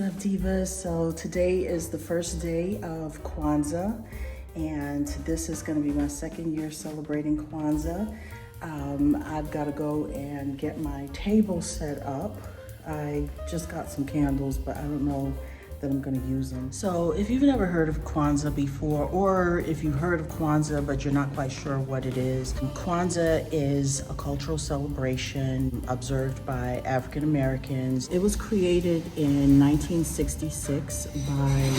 up, divas? So today is the first day of Kwanzaa, and this is going to be my second year celebrating Kwanzaa. I've got to go and get my table set up. I just got some candles, but I don't know that I'm going to use them. So if you've never heard of Kwanzaa before, or if you've heard of Kwanzaa but you're not quite sure what it is, Kwanzaa is a cultural celebration observed by African Americans. It was created in 1966 by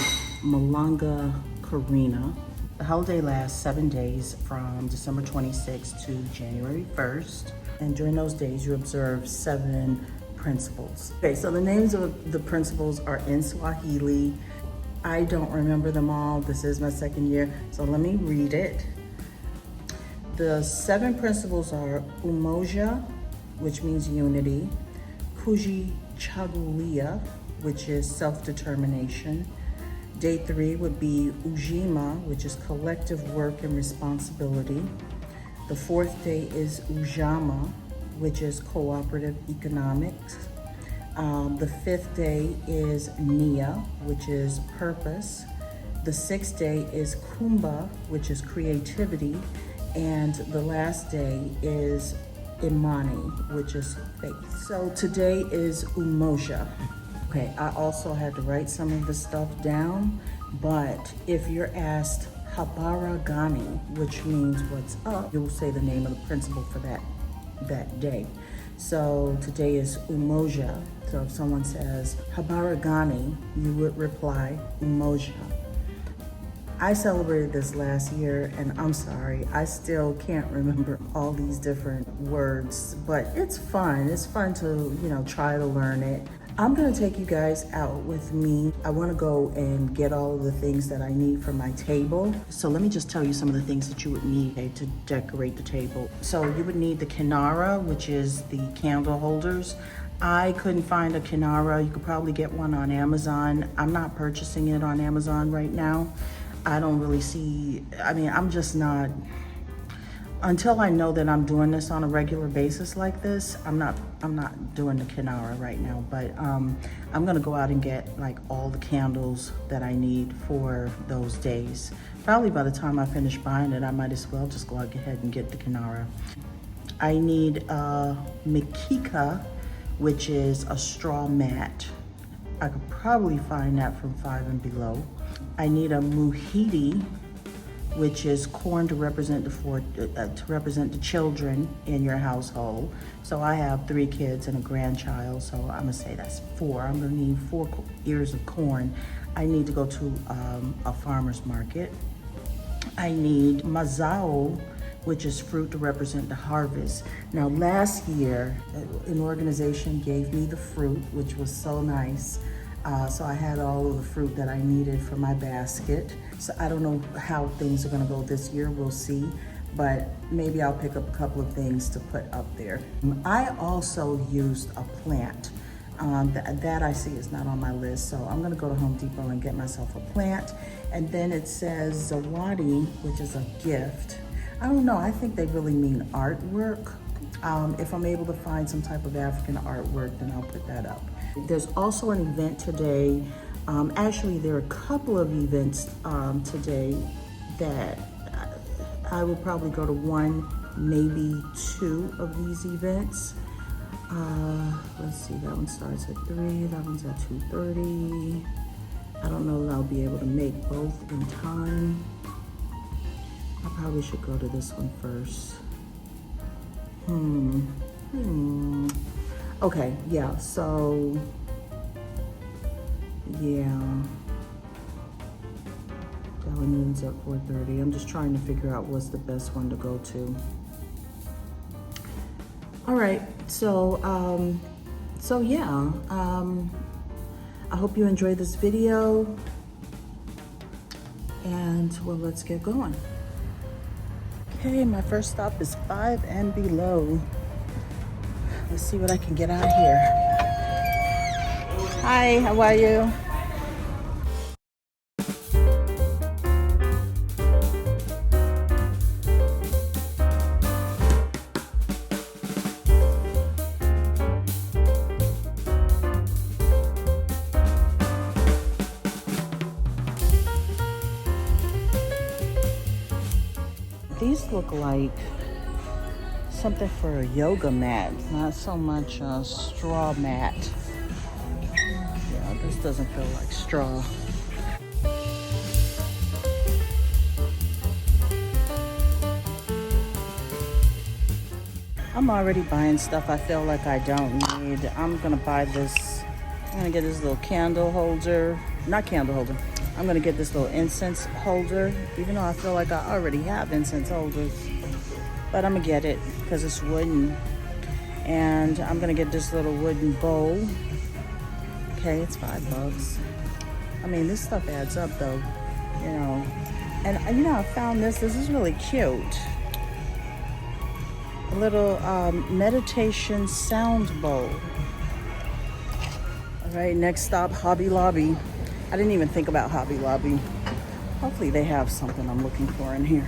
Malanga Karina. The holiday lasts 7 days from December 26th to January 1st. And during those days, you observe 7 principles. Okay, so the names of the principles are in Swahili. I don't remember them all. This is my second year, so let me read it. The 7 principles are Umoja, which means unity, Kujichagulia, which is self-determination. Day 3 would be Ujima, which is collective work and responsibility. The 4th day is Ujama, which is cooperative economics. The 5th day is Nia, which is purpose. The 6th day is Kumba, which is creativity. And the last day is Imani, which is faith. So today is Umoja. Okay, I also had to write some of the stuff down, but if you're asked Habara Gani, which means what's up, you'll say the name of the principle for that day. So today is Umoja. So if someone says Habara Gani, you would reply Umoja. I celebrated this last year, and I'm sorry, I still can't remember all these different words, but it's fun. It's fun to, try to learn it. I'm gonna take you guys out with me. I wanna go and get all of the things that I need for my table. So let me just tell you some of the things that you would need to decorate the table. So you would need the kinara, which is the candle holders. I couldn't find a kinara. You could probably get one on Amazon. I'm not purchasing it on Amazon right now. I don't really see, I'm just not, until I know that I'm doing this on a regular basis like this, I'm not doing the kinara right now, but I'm gonna go out and get like all the candles that I need for those days. Probably by the time I finish buying it, I might as well just go ahead and get the kinara. I need a mikika, which is a straw mat. I could probably find that from Five and Below. I need a muhidi, which is corn to represent the children in your household. So I have 3 kids and a grandchild, so I'm gonna say that's 4. I'm gonna need 4 ears of corn. I need to go to a farmer's market. I need mazao, which is fruit to represent the harvest. Now last year, an organization gave me the fruit, which was so nice. So I had all of the fruit that I needed for my basket. So I don't know how things are gonna go this year, we'll see. But maybe I'll pick up a couple of things to put up there. I also used a plant. That I see is not on my list, so I'm gonna go to Home Depot and get myself a plant. And then it says Zawadi, which is a gift. I don't know, I think they really mean artwork. If I'm able to find some type of African artwork, then I'll put that up. There's also an event today. Actually, there are a couple of events today that I will probably go to 1, maybe 2 of these events. Let's see, that one starts at 3, that one's at 2:30. I don't know that I'll be able to make both in time. I probably should go to this one first. Okay, yeah, so, yeah. That one ends at 4:30. I'm just trying to figure out what's the best one to go to. All right, so yeah. I hope you enjoyed this video, and well, let's get going. Okay, my first stop is Five and Below. Let's see what I can get out here. Hi, how are you? look like something for a yoga mat, not so much a straw mat. Yeah, this doesn't feel like straw. I'm already buying stuff I feel like I don't need. I'm gonna buy this. I'm gonna get this little candle holder. Not candle holder. I'm gonna get this little incense holder, even though I feel like I already have incense holders. But I'm gonna get it because it's wooden. And I'm gonna get this little wooden bowl. Okay, it's $5. I mean, this stuff adds up though, you know. And you know, I found this. This is really cute. A little meditation sound bowl. All right, next stop, Hobby Lobby. I didn't even think about Hobby Lobby. Hopefully they have something I'm looking for in here.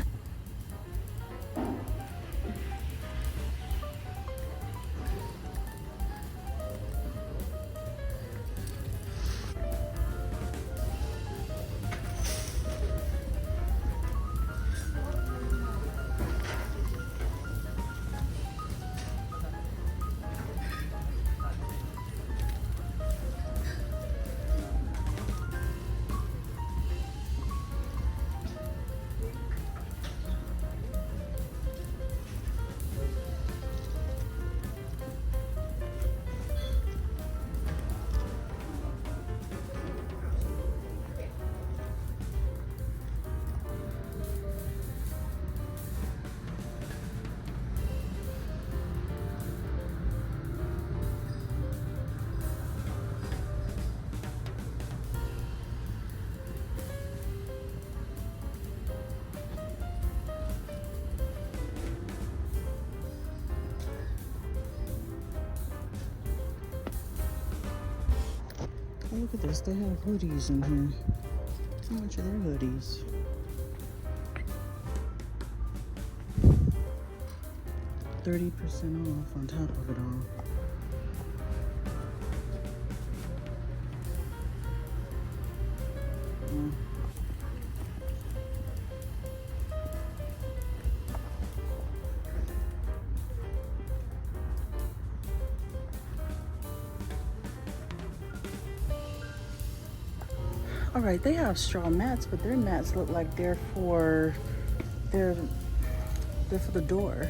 Oh, look at this, they have hoodies in here. How much are their hoodies? $30% off on top of it all. All right, they have straw mats, but their mats look like they're for the door.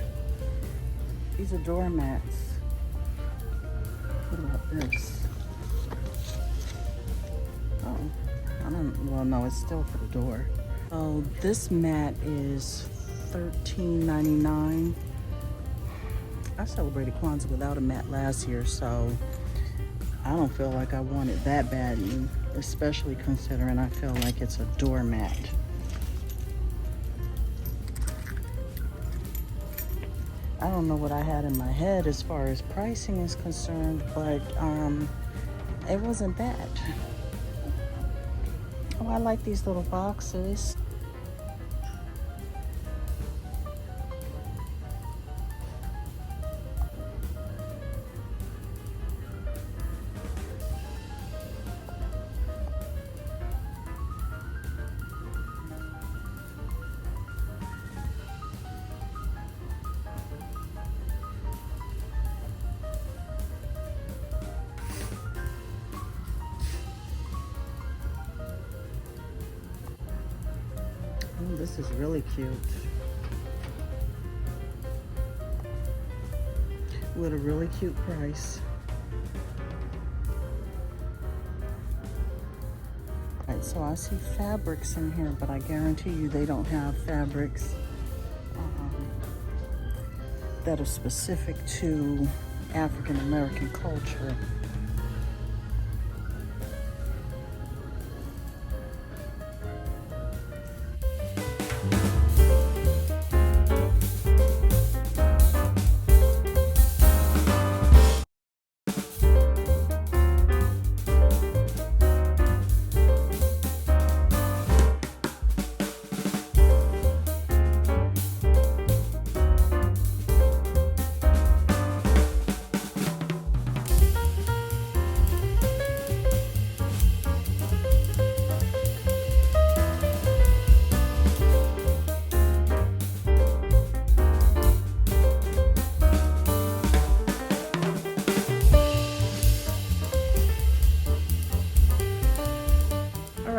These are door mats. What about this? Oh, I don't. Well, no, it's still for the door. Oh, this mat is $13.99. I celebrated Kwanzaa without a mat last year, so I don't feel like I want it that bad, especially considering I feel like it's a doormat. I don't know what I had in my head as far as pricing is concerned, but it wasn't bad. Oh, I like these little boxes. Oh, this is really cute. With a really cute price. Alright, so I see fabrics in here, but I guarantee you they don't have fabrics that are specific to African American culture.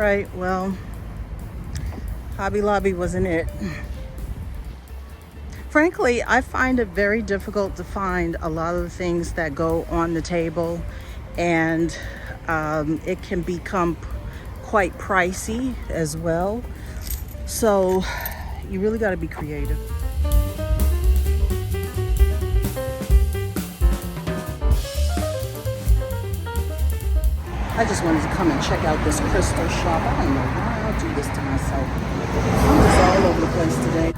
right, well, Hobby Lobby wasn't it. Frankly, I find it very difficult to find a lot of the things that go on the table, and it can become quite pricey as well. So you really got to be creative. I just wanted to come and check out this crystal shop. I don't know why I'll do this to myself. I'm just all over the place today.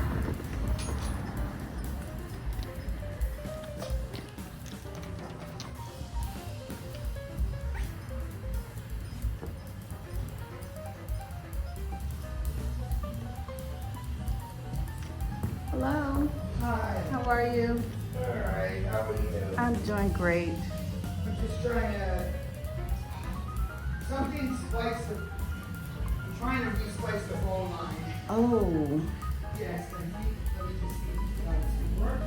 Hello. Hi. How are you? All right. How are you? I'm doing great. I'm just trying to. Something spliced the. I'm trying to resplice the phone line. Oh. Yes, and let me just see if it work.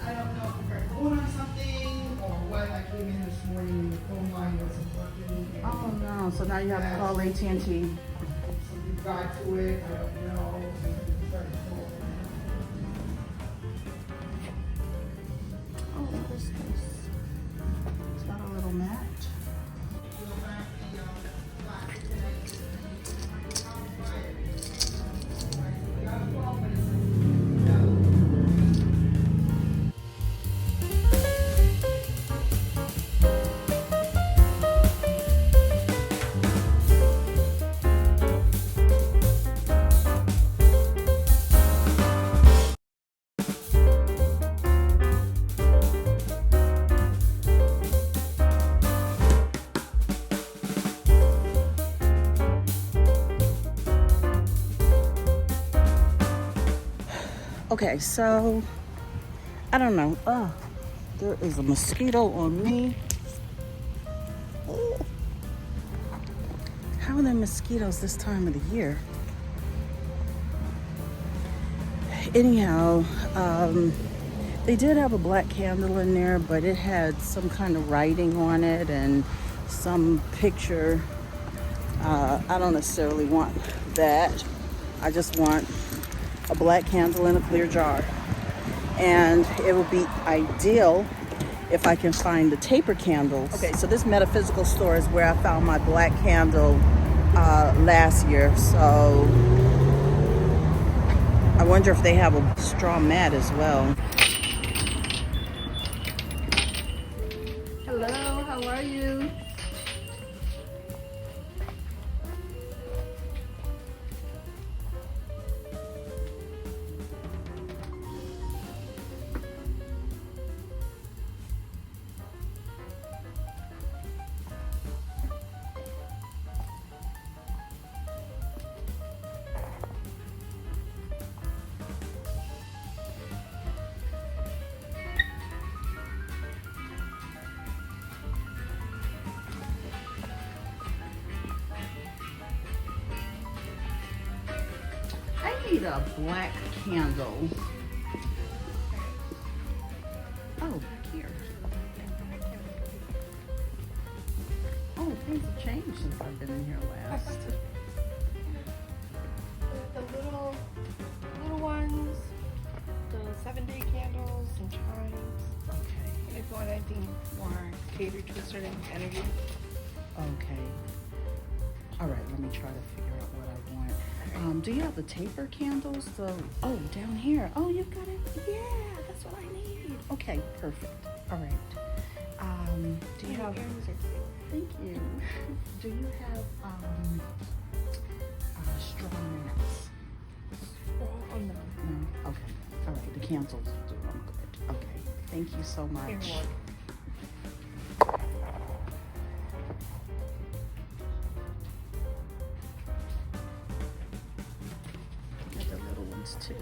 I don't know if I phone on something or what. I came in this morning and the phone line wasn't working. Oh no. So now you have to call AT&T. Something got to it. I don't know. Oh, what is this? It's got a little mat. Okay, so I don't know. Oh, there is a mosquito on me. Oh. How are there mosquitoes this time of the year? Anyhow, they did have a black candle in there, but it had some kind of writing on it and some picture. I don't necessarily want that. I just want a black candle in a clear jar. And it would be ideal if I can find the taper candles. Okay, so this metaphysical store is where I found my black candle last year. So I wonder if they have a straw mat as well. Hello, how are you? I need a black candle. Oh, here. Oh, things have changed since I've been in here last. The little ones, the 7-day candles and chimes. Okay. If you want anything more catered to a certain energy. Okay. All right, let me try to figure out what I want. Do you have the taper candles? Oh, down here. Oh, you've got it. Yeah, that's what I need. Okay, perfect. All right. Do you have? Thank you. Do you have straw mats? Oh, no. No. Okay. All right. The candles do. I'm good. Okay. Thank you so much. You're welcome. Get the little ones too.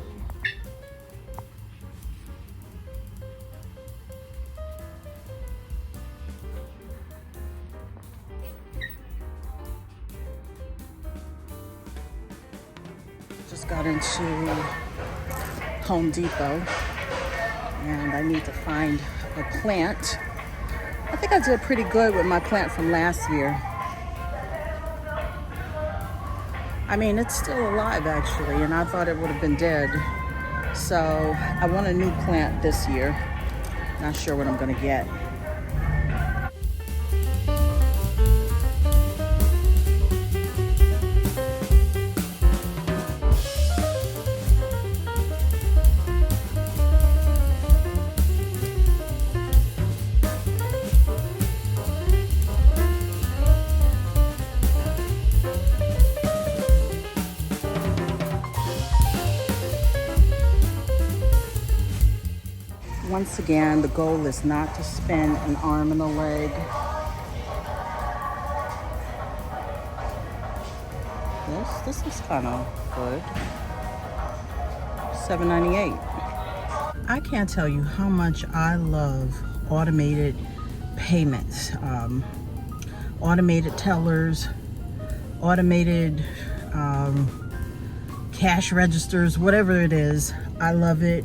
Just got into Home Depot and I need to find a plant. I think I did pretty good with my plant from last year. I mean, it's still alive actually, and I thought it would have been dead. So I want a new plant this year. Not sure what I'm gonna get. Once again, the goal is not to spend an arm and a leg. This is kind of good. $7.98. I can't tell you how much I love automated payments, automated tellers, automated cash registers, whatever it is. I love it.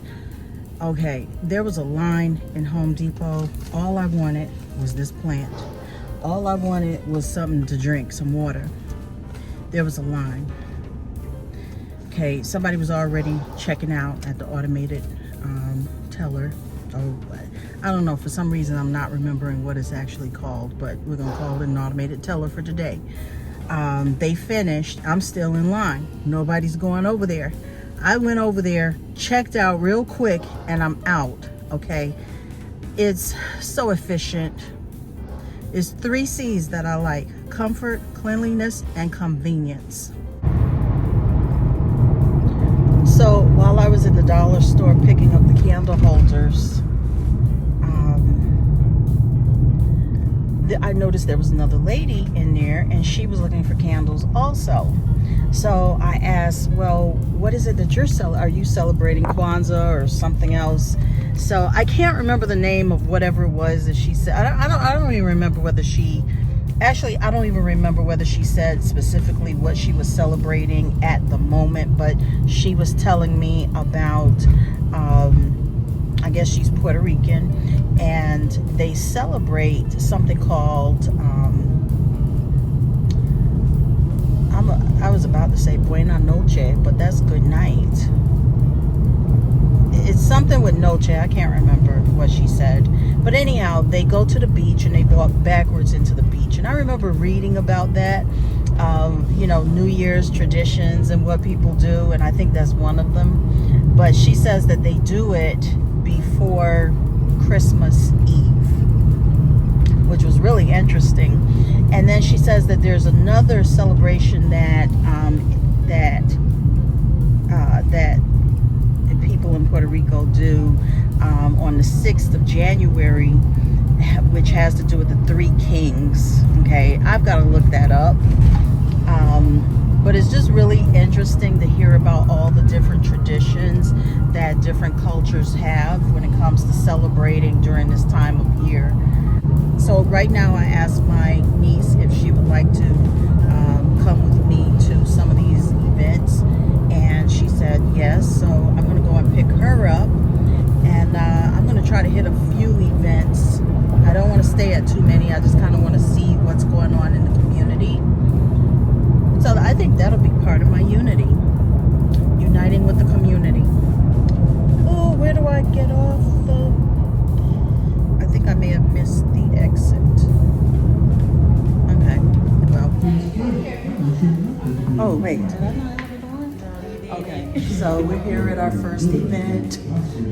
Okay, there was a line in Home Depot. All I wanted was this plant. All I wanted was something to drink, some water. There was a line. Okay, somebody was already checking out at the automated teller. Oh, I don't know, for some reason I'm not remembering what it's actually called, but we're gonna call it an automated teller for today. They finished. I'm still in line. Nobody's going over there. I went over there, checked out real quick, and I'm out, okay? It's so efficient. It's 3 C's that I like: comfort, cleanliness, and convenience. So while I was in the dollar store picking up the candle holders, I noticed there was another lady in there, and she was looking for candles also. So I asked, well, what is it that you're are you celebrating Kwanzaa or something else? So I can't remember the name of whatever it was that she said. I don't even remember whether she, actually, I don't even remember whether she said specifically what she was celebrating at the moment, but she was telling me about, I guess she's Puerto Rican, and they celebrate something called, I was about to say Buena Noche, but that's good night. It's something with Noche. I can't remember what she said. But anyhow, they go to the beach and they walk backwards into the beach. And I remember reading about that, you know, New Year's traditions and what people do. And I think that's one of them. But she says that they do it before Christmas Eve, which was really interesting. And then she says that there's another celebration that that people in Puerto Rico do on the 6th of January, which has to do with the 3 kings. Okay, I've got to look that up. But it's just really interesting to hear about all the different traditions that different cultures have when it comes to celebrating during this time of year. So right now I asked my niece if she would like to come with me to some of these events, and she said yes. So I'm going to go and pick her up, and I'm going to try to hit a few events. I don't want to stay at too many. I just kind of want to see what's going on in the community. So I think that'll be part of my unity, uniting with the community. Oh, where do I get off the... I think I may have missed the exit. Okay, well. Oh, wait, did I not have it on? Okay, so we're here at our first event.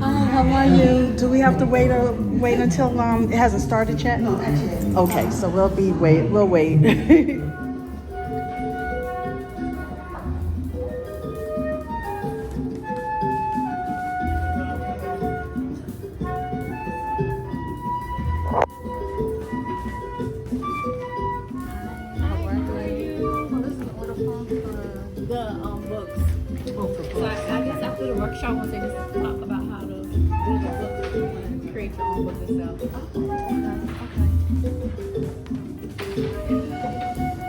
Hi, how are you? Do we have to wait until it hasn't started yet? No, not yet. Okay, so we'll wait. Workshop once they just talk about how to do the book and create your own book yourself. Okay.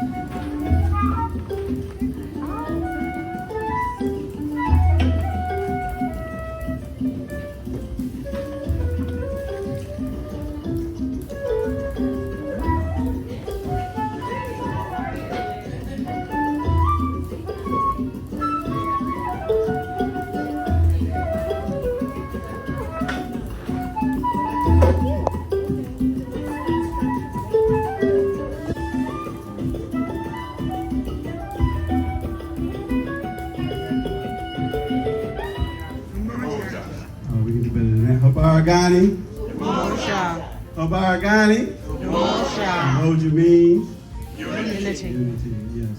we can do better than that. Habaragani. Umoja. Habaragani. Umoja. Umoja means Unity. unity, yes.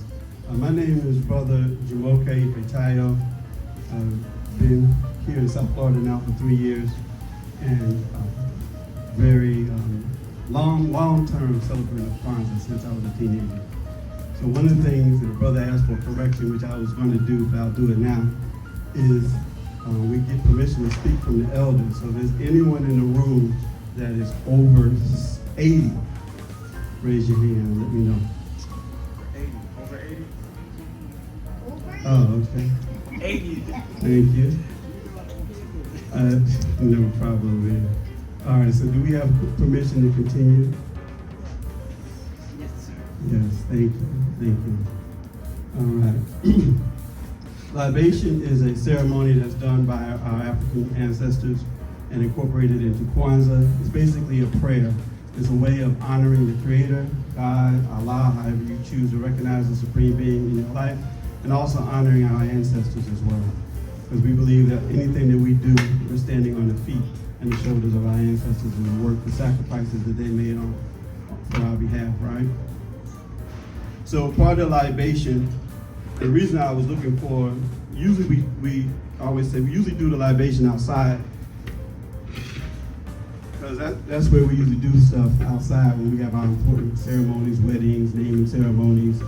My name is Brother Jumoke Petayo. I've been here in South Florida now for 3 years, and very long-term celebrating of Kwanzaa since I was a teenager. So one of the things that the brother asked for correction, which I was going to do, but I'll do it now, is we get permission to speak from the elders. So if there's anyone in the room that is over 80, raise your hand and let me know. 80. Over 80? Oh, okay. 80. Thank you. No problem there. All right, so do we have permission to continue? Yes, sir. Yes, thank you. All right. Libation is a ceremony that's done by our African ancestors and incorporated into Kwanzaa. It's basically a prayer. It's a way of honoring the Creator, God, Allah, however you choose to recognize the Supreme Being in your life, and also honoring our ancestors as well. Because we believe that anything that we do, we're standing on the feet and the shoulders of our ancestors and the work, the sacrifices that they made for our behalf, right? So part of libation, the reason I was looking for, usually we always say, we usually do the libation outside, because that's where we usually do stuff outside when we have our important ceremonies, weddings, naming ceremonies,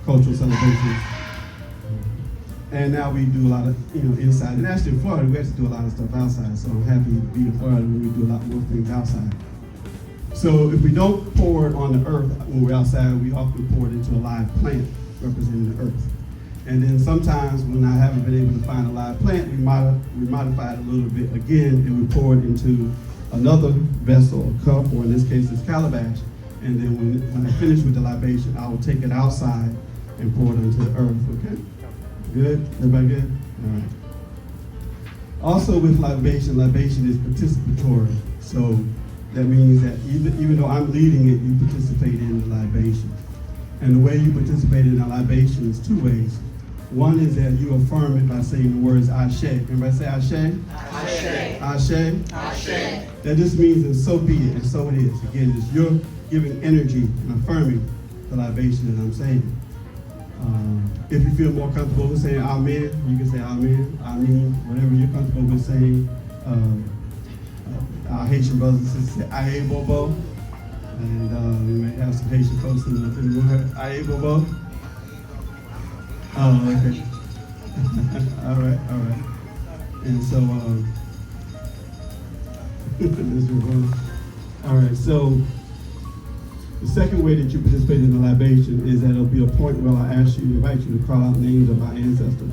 cultural celebrations. And now we do a lot of, inside. And actually in Florida, we actually do a lot of stuff outside. So I'm happy to be in Florida when we do a lot more things outside. So if we don't pour it on the earth when we're outside, we often pour it into a live plant representing the earth. And then sometimes when I haven't been able to find a live plant, we modify it a little bit again, and we pour it into another vessel, a cup, or in this case it's calabash. And then when I finish with the libation, I will take it outside and pour it into the earth, okay? Good? Everybody good? All right. Also with libation is participatory. So that means that even though I'm leading it, you participate in the libation. And the way you participate in the libation is two ways. One is that you affirm it by saying the words Ashe. Everybody say Ashe? Ashe. Ashe? Ashe. That just means that so be it, and so it is. Again, just you're giving energy and affirming the libation that I'm saying. If you feel more comfortable with saying Amen, you can say Amen, Amen, whatever you're comfortable with saying. Our Haitian brothers and sisters say Aye Bobo. And we may have some Haitian folks in the room. Aye Bobo. Oh, okay. all right. And so, all right, so the second way that you participate in the libation is that it'll be a point where I invite you to call out names of our ancestors.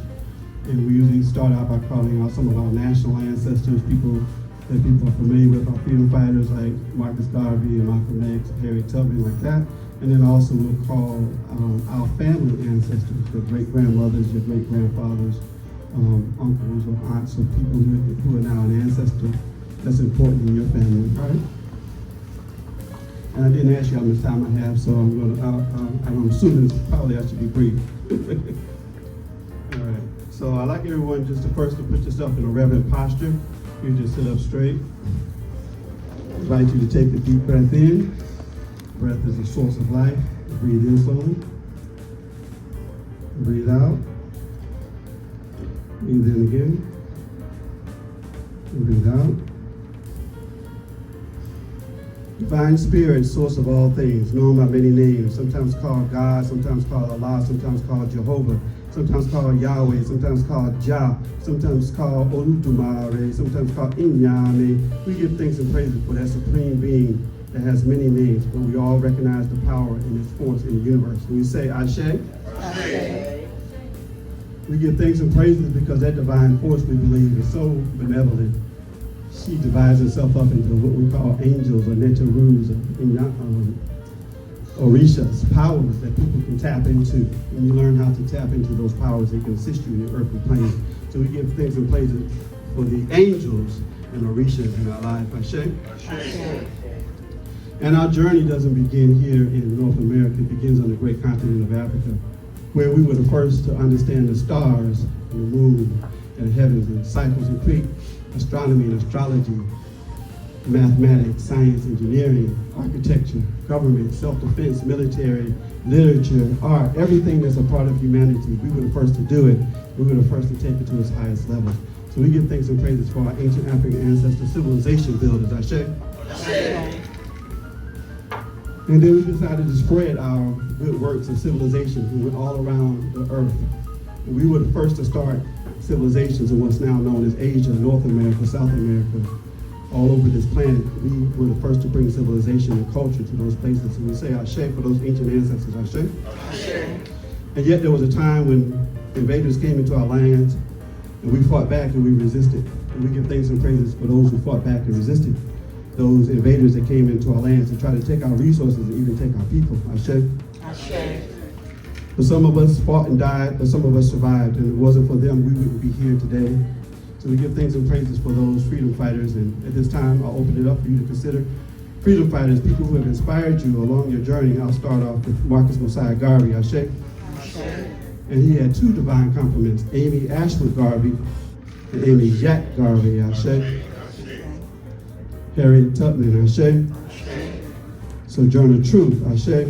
And we usually start out by calling out some of our national ancestors, people that people are familiar with, our freedom fighters like Marcus Garvey and Malcolm X, Harriet Tubman, like that. And then also we'll call our family ancestors, your great-grandmothers, your great-grandfathers, uncles or aunts, or people who are now an ancestor that's important in your family, right? And I didn't ask you how much time I have, so I'm assuming probably I should be brief. All right, so I'd like everyone just to first to put yourself in a reverent posture. You just sit up straight. I invite you to take a deep breath in. Breath is the source of life. Breathe in slowly. Breathe out. Breathe in again. Breathe out. Divine Spirit, source of all things, known by many names, sometimes called God, sometimes called Allah, sometimes called Jehovah, sometimes called Yahweh, sometimes called Jah, sometimes called Oludumare, sometimes called Inyame. We give thanks and praises for that supreme being that has many names, but we all recognize the power and its force in the universe. And we say Ashe. Ashe. We give thanks and praises because that divine force, we believe, is so benevolent. She divides herself up into what we call angels or netarus or orishas, powers that people can tap into. When you learn how to tap into those powers, they can assist you in the earthly plane. So we give thanks and praises for the angels and orishas in our life. Ashe? Ashe. And our journey doesn't begin here in North America. It begins on the great continent of Africa, where we were the first to understand the stars and the moon and the heavens and cycles and create astronomy and astrology, mathematics, science, engineering, architecture, government, self-defense, military, literature, art, everything that's a part of humanity. We were the first to do it. We were the first to take it to its highest level. So we give thanks and praises for our ancient African ancestors, civilization builders, Ashe. And then we decided to spread our good works of civilization. We went all around the earth. And we were the first to start civilizations in what's now known as Asia, North America, South America, all over this planet. We were the first to bring civilization and culture to those places. And we say Ashe for those ancient ancestors, Ashe. Ashe. And yet there was a time when invaders came into our lands and we fought back and we resisted. And we give thanks and praises for those who fought back and resisted. Those invaders that came into our lands and tried to take our resources and even take our people. Ashe. Ashe. But some of us fought and died, but some of us survived. And if it wasn't for them, we wouldn't be here today. So we give thanks and praises for those freedom fighters. And at this time, I'll open it up for you to consider freedom fighters, people who have inspired you along your journey. I'll start off with Marcus Mosiah Garvey, Ashe. Ashe. And he had two divine compliments, Amy Ashwood Garvey and Amy Jack Garvey, Ashe. Harriet Tubman, Ashe. Sojourner Truth, Ashe.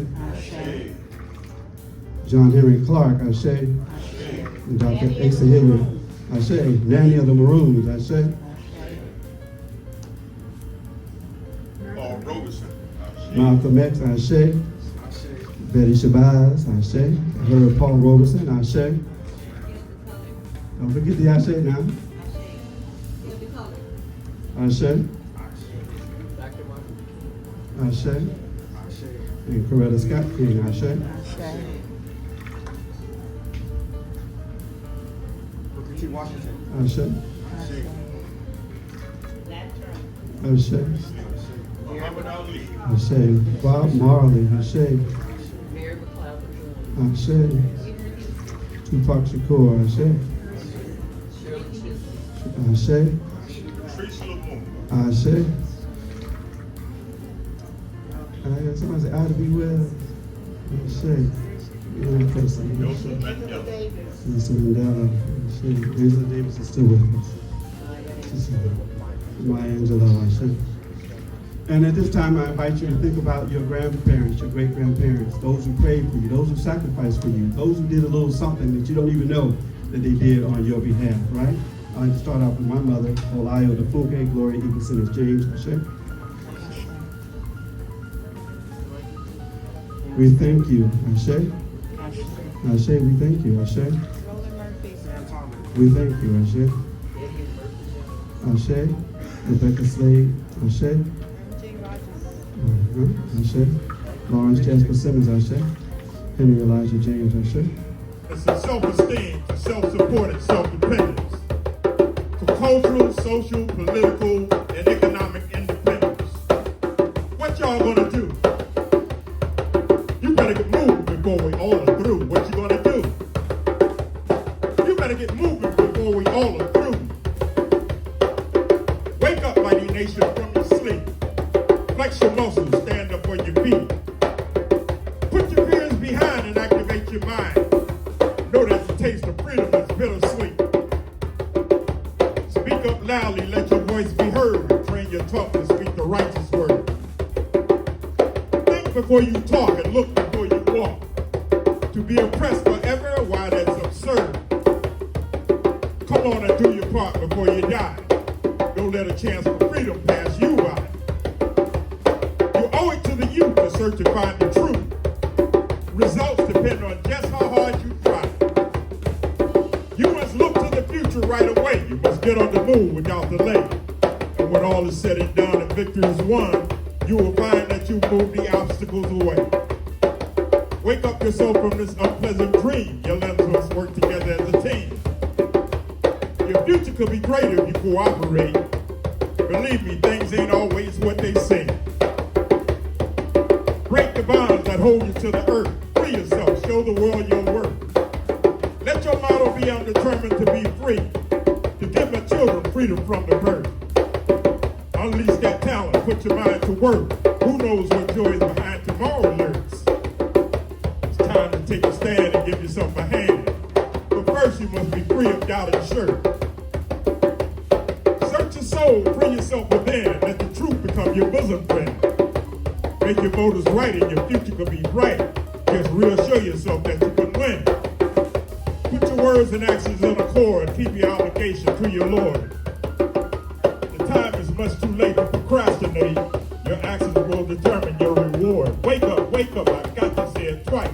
John Henry Clark, Ashe. And Dr. Asa Hilliard, Ashe. Nanny of the Maroons, Ashe. Paul Robeson, Ashe. Malcolm X, Ashe. Betty Shabazz, Ashe. I heard Paul Robeson, Ashe. Don't forget the Ashe now. Ashe. Ashe. And Coretta Scott King, Ashe. Booker T. Washington. Ashe. Ashe. Muhammad Ali, Ashe. Bob Marley, Ashe. Ashe. Tupac Shakur, Ashe. Ashe. Teresa Lumumba, Ashe. Somebody say, I to be well. Ashe. Nelson Mandela, Nelson Mandela. Ashe. Angela Davis is still with us. Maya Angelou, Ashe. And at this time, I invite you to think about your grandparents, your great-grandparents, those who prayed for you, those who sacrificed for you, those who did a little something that you don't even know that they did on your behalf, right? I'd like to start off with my mother, Olayo Defunke, Gloria Eagleson as James, Ashe. We thank you, Ashe. Ashe, we thank you, Ashe. We thank you, Ashe. Ashe. Rebecca Slade, Ashe. Ashe. Lawrence Jasper Simmons, Ashe. Henry Elijah James, Ashe. it's a self-esteem, for self-support, and self-dependence, for cultural, social, political, and economic independence. What y'all gonna do? You better get moving before we all are through. What you gonna do? You better get moving before we all are through. Wake up, mighty nation, from your sleep. Flex your muscles, stand up on your feet. Put your fears behind and activate your mind. Know that the taste of freedom is bittersweet. Speak up loudly, let your voice be heard. Train your tongue to speak the righteous word. Think before you talk and look before you walk. To be oppressed forever, why that's absurd. Come on and do your part before you die. Don't let a chance for freedom pass you by. You owe it to the youth to search and find the truth. Results depend on just how hard you try. You must look to the future right away. You must get on the move without delay. And when all is said and done and victory is won, you will find that you moved the obstacles away. Wake up yourself from this unpleasant dream. Your limbs must work together as a team. Your future could be greater if you cooperate. Believe me, things ain't always what they say. Break the bonds that hold you to the earth. Free yourself, show the world your worth. Let your motto be, I'm determined to be free, to give my children freedom from the birth. Unleash that talent, put your mind to work. Who knows what joy is behind tomorrow lurks? It's time to take a stand and give yourself a hand. But first you must be free of doubt and shirt. Search soul, free yourself within. Let the truth become your bosom friend. Make your motives right and your future could be bright. Just reassure yourself that you can win. Put your words and actions in accord. Keep your obligation to your Lord. The time is much too late to procrastinate. Your actions will determine your reward. Wake up, I've got to say it twice.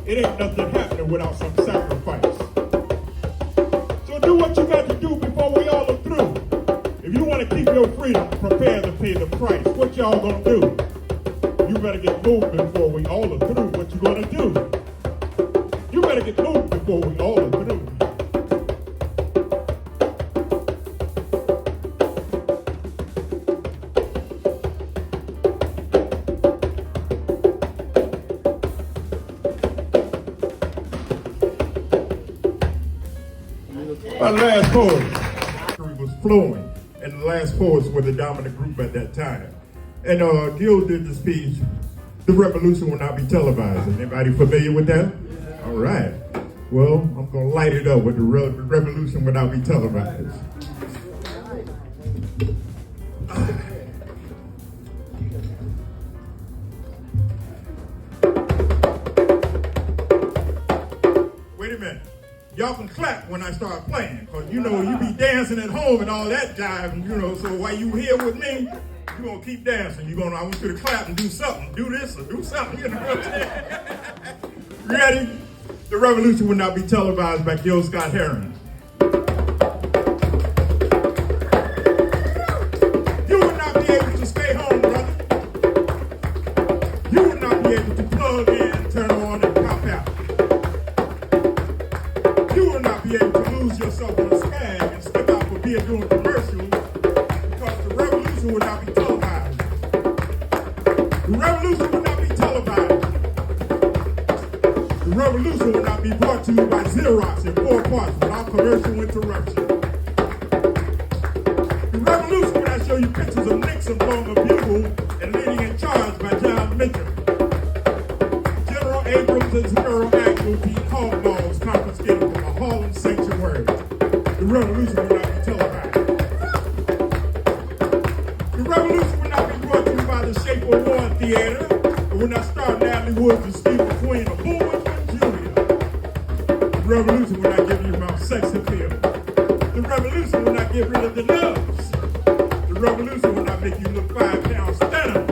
It ain't nothing happening without some sacrifice. So do what you got to do before we all are through. If you want to keep your freedom, prepare to pay the price. What y'all gonna do? You better get moved before we all are through. What you gonna do? You better get moved before we all are through. Our last poet was flowing, and the last poets were the dominant group at that time. And Gil did the speech, "The revolution will not be televised." Anybody familiar with that? All right. Well, I'm going to light it up with the revolution will not be televised. Wait a minute. Y'all can clap when I start playing, because you know you be dancing at home and all that jive, and so while you here with me, you're going to keep dancing. I want you to clap and do something. Do this or do something, you know what I'm saying? Ready? The revolution will not be televised by Gil Scott Heron. You will not be able to stay home, brother. You will not be able to plug in, turn on, and pop out. You will not be able to lose yourself on Skag and step out for beer doing commercials, because the revolution will not be televised. The revolution will not be televised. The revolution will not be brought to you by Xerox in 4 parts without commercial interruption. The revolution will not show you pictures of Nixon blowing a bugle and leading in charge by John Mitchell. General Abrams and General Axel being hog balls confiscated from a Harlem sanctuary. The revolution will not be televised. The revolution will not be brought to you by the Shape of War Theater. It will not star Natalie Woods and Steve McQueen or Bullwinkle Jr. The revolution will not give you about sex appeal. The revolution will not get rid of the nubs. The revolution will not make you look 5 pounds thinner,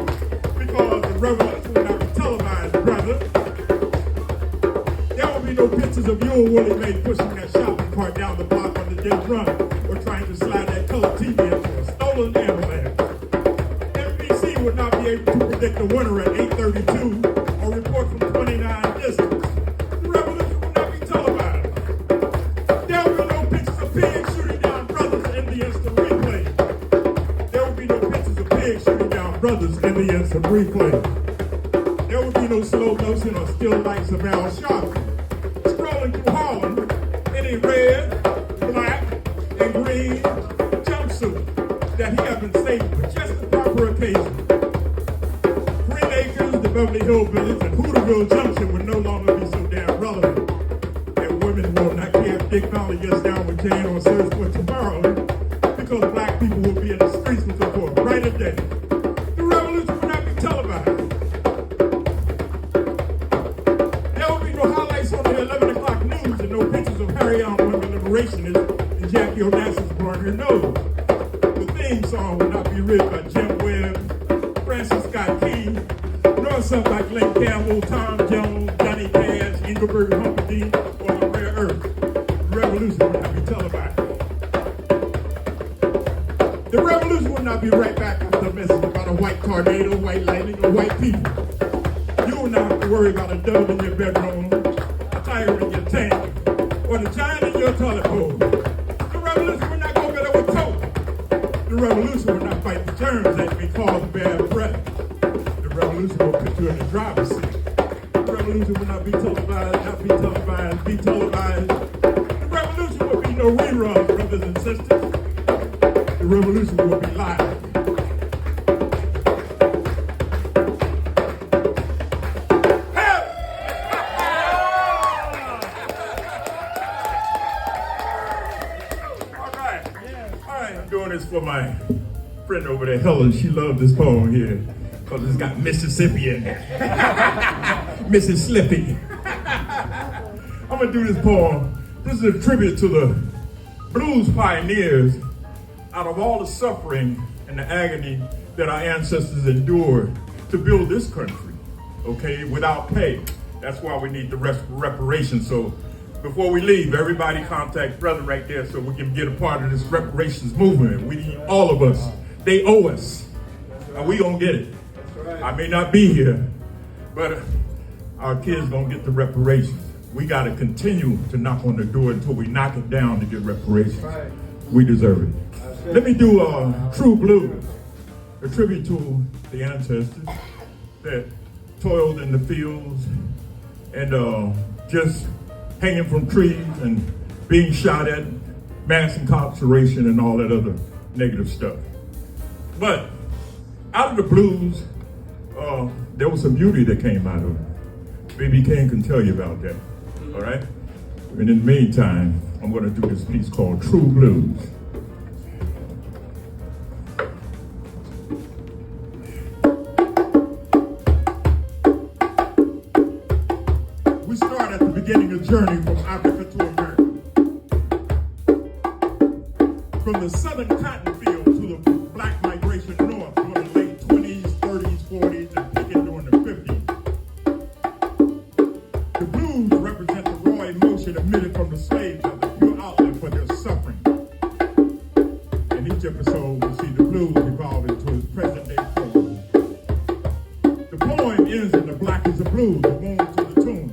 because the revolution will not be televised, brother. There will be no pictures of you and Willie Mae pushing that shopping cart down the block on the day run, or trying to slide that color TV into a stolen ambulance. NBC would not be able to predict the winner at 8:32 or report from 29 districts. The revolution will not be televised. There will be no pictures of pigs shooting down brothers in the instant replay. There will be no pictures of pigs shooting down brothers in the instant replay. There will be no slow motion or still lights of Al Sharpton strolling through Harlem in a red, black, and green jumpsuit that he had been saving for just the proper occasion. Green Acres, the Beverly Hillbillies, and Hooterville Junction would no longer be so damn relevant. And women will not care if Dick Molly gets down with Jane on Search for Tomorrow, because black people will be in the streets with them for a brighter day. The revolution will not be televised. There will be no highlights on the 11 o'clock news and no pictures of Harry on women liberationists and Jackie Onassis blowing her nose. The theme song will not be written by Jim Webb, Francis Scott Key, nor something like Glenn Campbell, Tom Jones, Johnny Cash, Engelbert Humperdinck, or the Rare Earth. The revolution will not be televised. The revolution will not be right back after a message about a white tornado, white lightning, or white people. You will not have to worry about a dove in your bedroom, a tiger in your tank, or the giant in your toilet bowl. The revolution will not go better with coke. The revolution will not fight the germs that may cause bad breath. The revolution will put you in the driver's seat. The revolution will not be televised, not be televised, be televised. The revolution will be no reruns, brothers and sisters. The revolution will be live. For my friend over there, Helen, she loved this poem here because it's got Mississippi in it. Mississippi. I'm gonna do this poem. This is a tribute to the blues pioneers out of all the suffering and the agony that our ancestors endured to build this country, okay, without pay. That's why we need the reparations. So before we leave, everybody contact brother right there so we can get a part of this reparations movement. We need all of us. They owe us, and we gonna get it. I may not be here, but our kids gonna get the reparations. We gotta continue to knock on the door until we knock it down to get reparations. We deserve it. Let me do True Blues, a tribute to the ancestors that toiled in the fields and just hanging from trees and being shot at, mass incarceration and all that other negative stuff. But out of the blues, there was some beauty that came out of it. Baby King can tell you about that, all right? And in the meantime, I'm gonna do this piece called True Blues. We start at the beginning of journey from Africa to America. From the southern cotton field to the black migration north during the late 20s, 30s, 40s, and picking during the 50s. The blues represent the raw emotion emitted from the slaves as a pure outlet for their suffering. In each episode, we see the blues evolve into its present-day form. The poem ends in the black is the blues, the wound to the tune.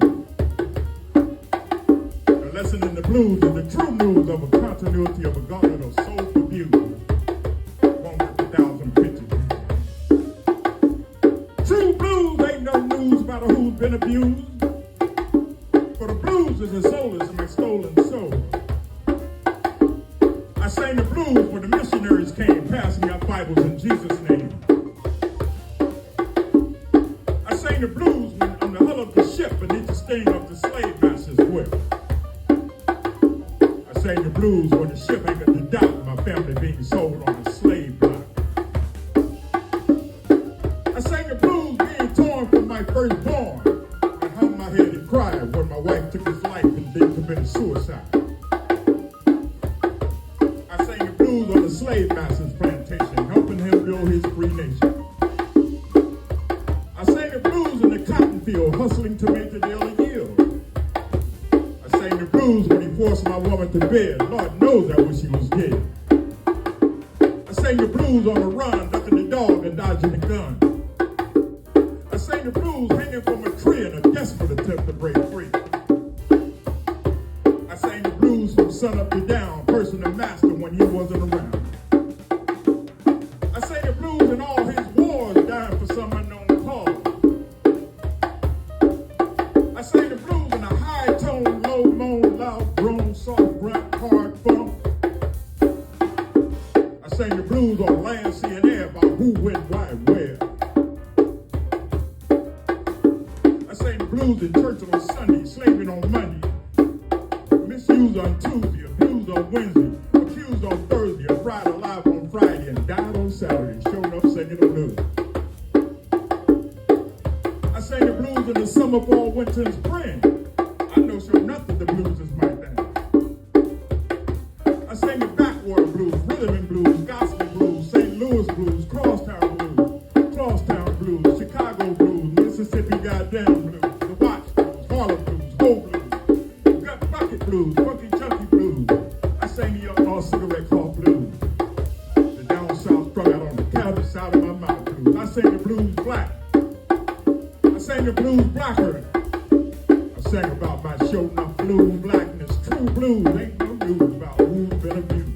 The lesson in the blues is the true news of a continuity of a gauntlet of soulful beauty. One with 1,000 pictures. True blues ain't no news about who's been abused. For the blues is a soulless and stolen soul. I sang the blues when the missionaries came, passing out Bibles in Jesus' name. I sang the blues when on the hull of the ship beneath the sting of the slave master's whip. I sang the blues when the ship anchored to doubt my family being sold on the slave block. I sang the blues being torn from my firstborn and hung my head and cried when my wife took his life and then committed suicide. I sang the blues on the slave master's plantation, helping him build his free nation. I sang the blues in the cotton field, hustling to make the daily yield. I sang the blues when he forced my woman to bed. Lord knows I wish he was dead. I sang the blues on the run, ducking the dog and dodging the gun. I sang the blues hanging from a tree in a desperate attempt to break free. I sang the blues from sun up to down, person to master when he wasn't around. I sang the blues in all his wars, dying for some unknown cause. I sang the blues in a high tone, low moan, loud groan, soft grunt, hard bump. I sang the blues on land, sea, and air about who, when, why, and where. I sang the blues in church on Sunday, slaving on Monday, misused on Tuesday, abused on Wednesday, accused on Thursday, and fried alive on Friday, and died on Saturday, showing up singing the blues. I sang the blues in the summer, fall, winter, and spring. I know sure enough that the blues is my thing. I sang the backwater blues, rhythm and blues, gospel blues, St. Louis blues, crosstown blues, Chicago blues, Mississippi goddamn blues, the Watch blues, Harlem blues, Ho blues, gut bucket blues, funky chunky blues. I sang the all cigarette cough blues, the down south strung out on the cavity side of my mouth blues. I sang the blues black. I sang the blues blacker. I sang about my show enough blue blackness. True blues ain't no news about who's been abused.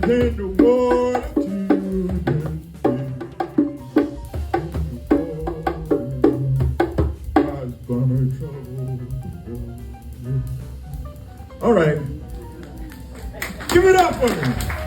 In the water all right. Give it up for me.